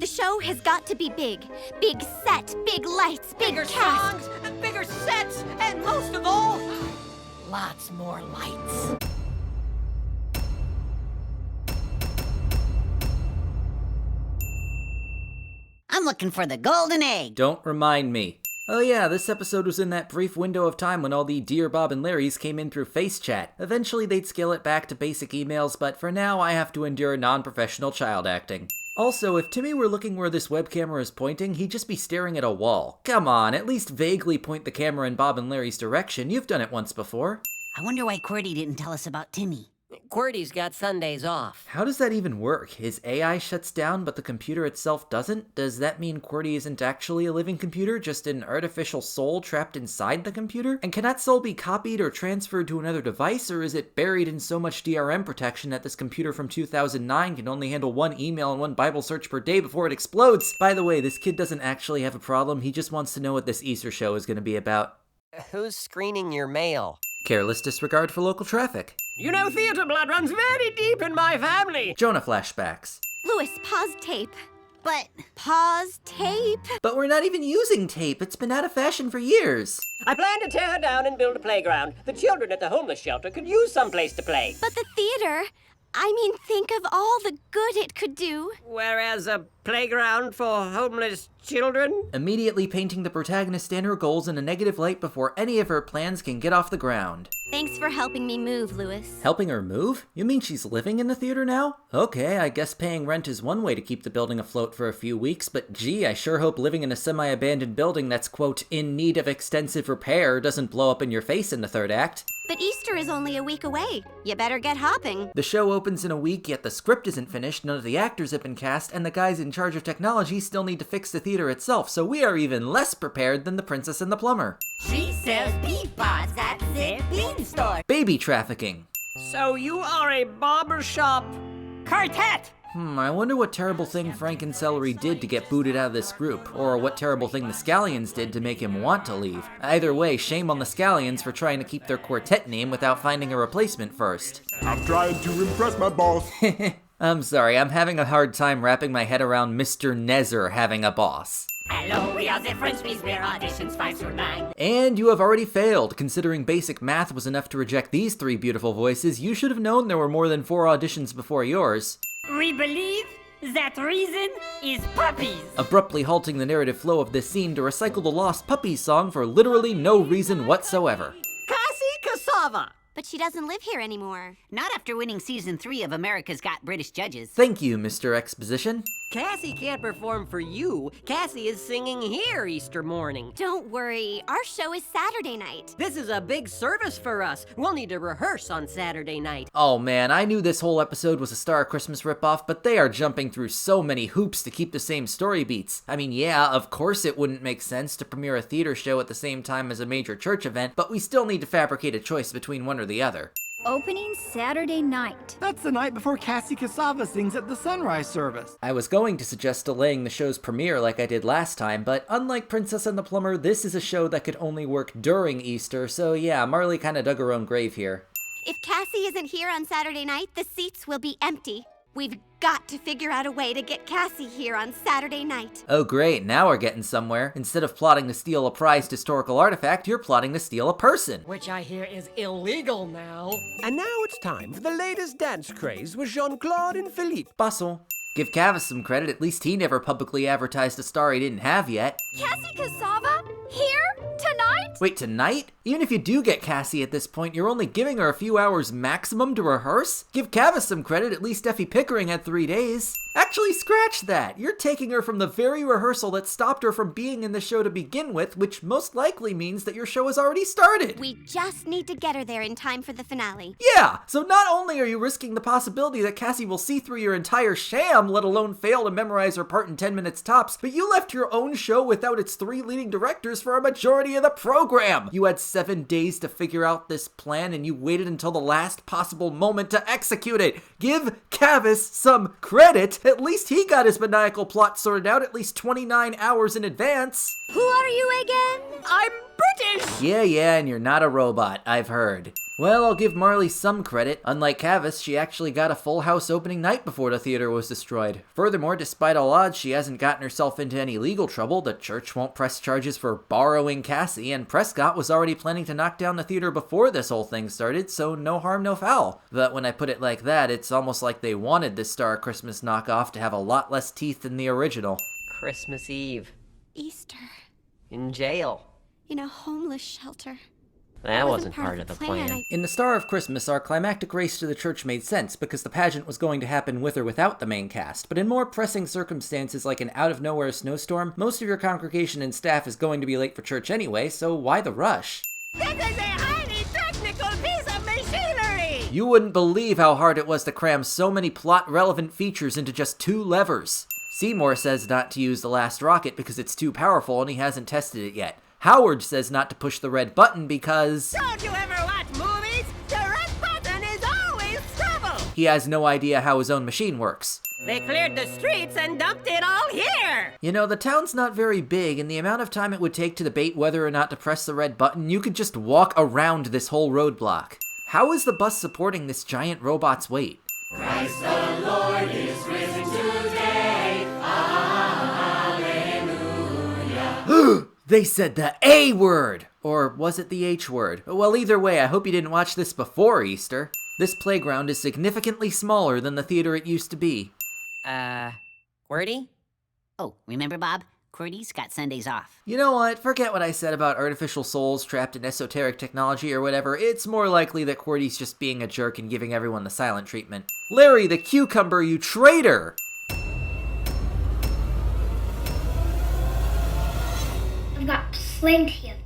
The show has got to be big. Big set, big lights, big Bigger cast. songs, bigger sets, and most of all, lots more lights. I'm looking for the golden egg. Don't remind me. Oh yeah, this episode was in that brief window of time when all the Dear Bob and Larrys came in through face chat. Eventually they'd scale it back to basic emails, but for now I have to endure non-professional child acting. Also, if Timmy were looking where this web camera is pointing, he'd just be staring at a wall. Come on, at least vaguely point the camera in Bob and Larry's direction. You've done it once before. I wonder why QWERTY didn't tell us about Timmy. QWERTY's got Sundays off. How does that even work? His AI shuts down, but the computer itself doesn't? Does that mean QWERTY isn't actually a living computer, just an artificial soul trapped inside the computer? And can that soul be copied or transferred to another device, or is it buried in so much DRM protection that this computer from 2009 can only handle one email and one Bible search per day before it explodes? By the way, this kid doesn't actually have a problem, he just wants to know what this Easter show is going to be about. Who's screening your mail? Careless disregard for local traffic. You know, theater blood runs very deep in my family. Jonah flashbacks. Louis, pause tape. But Pause tape. But we're not even using tape. It's been out of fashion for years. I plan to tear down and build a playground. The children at the homeless shelter could use some place to play. But the theater, I mean, think of all the good it could do. Whereas a playground for homeless children? Immediately painting the protagonist and her goals in a negative light before any of her plans can get off the ground. Thanks for helping me move, Louis. Helping her move? You mean she's living in the theater now? Okay, I guess paying rent is one way to keep the building afloat for a few weeks, but gee, I sure hope living in a semi-abandoned building that's, quote, in need of extensive repair doesn't blow up in your face in the third act. But Easter is only a week away. You better get hopping. The show opens in a week, yet the script isn't finished, none of the actors have been cast, and the guys in charge of technology still need to fix the theater itself, so we are even less prepared than the Princess and the Plumber. she sells peapods at the bean store. Baby trafficking. So you are a barbershop quartet? I wonder what terrible thing Frank and Celery did to get booted out of this group, or what terrible thing the Scallions did to make him want to leave. Either way, shame on the Scallions for trying to keep their quartet name without finding a replacement first. I'm trying to impress my boss. I'm sorry, I'm having a hard time wrapping my head around Mr. Nezer having a boss. Hello, we are the French Bees, where auditions 5 through 9. And you have already failed. Considering basic math was enough to reject these three beautiful voices, you should have known there were more than 4 auditions before yours. We believe that reason is puppies. Abruptly halting the narrative flow of this scene to recycle the Lost Puppies song for literally no reason whatsoever. Cassie Cassava. But she doesn't live here anymore. Not after winning season 3 of America's Got British Judges. Thank you, Mr. Exposition. Cassie can't perform for you. Cassie is singing here Easter morning. Don't worry, our show is Saturday night. This is a big service for us. We'll need to rehearse on Saturday night. Oh man, I knew this whole episode was a Star Christmas ripoff, but they are jumping through so many hoops to keep the same story beats. I mean, yeah, of course it wouldn't make sense to premiere a theater show at the same time as a major church event, but we still need to fabricate a choice between one or the other. Opening Saturday night. That's the night before Cassie Cassava sings at the sunrise service. I was going to suggest delaying the show's premiere like I did last time, but unlike Princess and the Plumber, this is a show that could only work during Easter, so yeah, Marley kinda dug her own grave here. If Cassie isn't here on Saturday night, the seats will be empty. We've got to figure out a way to get Cassie here on Saturday night. Oh great, now we're getting somewhere. Instead of plotting to steal a prized historical artifact, you're plotting to steal a person. Which I hear is illegal now. And now it's time for the latest dance craze with Jean-Claude and Philippe. Passons. Give Cavis some credit, at least he never publicly advertised a star he didn't have yet. Cassie Cassava? Here? Tonight? Wait, tonight? Even if you do get Cassie at this point, you're only giving her a few hours maximum to rehearse? Give Cavis some credit, at least Steffi Pickering had 3 days. Actually, scratch that. You're taking her from the very rehearsal that stopped her from being in the show to begin with, which most likely means that your show has already started. We just need to get her there in time for the finale. Yeah, so not only are you risking the possibility that Cassie will see through your entire sham, let alone fail to memorize her part in 10 minutes tops, but you left your own show without its 3 leading directors for a majority of the program. You had 7 days to figure out this plan, and you waited until the last possible moment to execute it. Give Cavis some credit. At least he got his maniacal plot sorted out at least 29 hours in advance. Who are you again? I'm British! Yeah, and you're not a robot, I've heard. Well, I'll give Marley some credit. Unlike Cavis, she actually got a full house opening night before the theater was destroyed. Furthermore, despite all odds, she hasn't gotten herself into any legal trouble. The church won't press charges for borrowing Cassie, and Prescott was already planning to knock down the theater before this whole thing started, so no harm, no foul. But when I put it like that, it's almost like they wanted this Star of Christmas knockoff to have a lot less teeth than the original. Christmas Eve. Easter. In jail. In a homeless shelter. That wasn't part of the plan. In the Star of Christmas, our climactic race to the church made sense because the pageant was going to happen with or without the main cast, but in more pressing circumstances like an out-of-nowhere snowstorm, most of your congregation and staff is going to be late for church anyway, so why the rush? This is a highly technical piece of machinery! You wouldn't believe how hard it was to cram so many plot-relevant features into just 2 levers. Seymour says not to use the last rocket because it's too powerful and he hasn't tested it yet. Howard says not to push the red button because... Don't you ever watch movies? The red button is always trouble! he has no idea how his own machine works. They cleared the streets and dumped it all here! You know, the town's not very big, and the amount of time it would take to debate whether or not to press the red button, you could just walk around this whole roadblock. How is the bus supporting this giant robot's weight? Christ the Lord is risen today. Hallelujah. They said the A word! Or was it the H word? Well, either way, I hope you didn't watch this before Easter. This playground is significantly smaller than the theater it used to be. QWERTY? Oh, remember, Bob? QWERTY's got Sundays off. You know what? Forget what I said about artificial souls trapped in esoteric technology or whatever. It's more likely that QWERTY's just being a jerk and giving everyone the silent treatment. Larry the cucumber, you traitor! I've got plenty of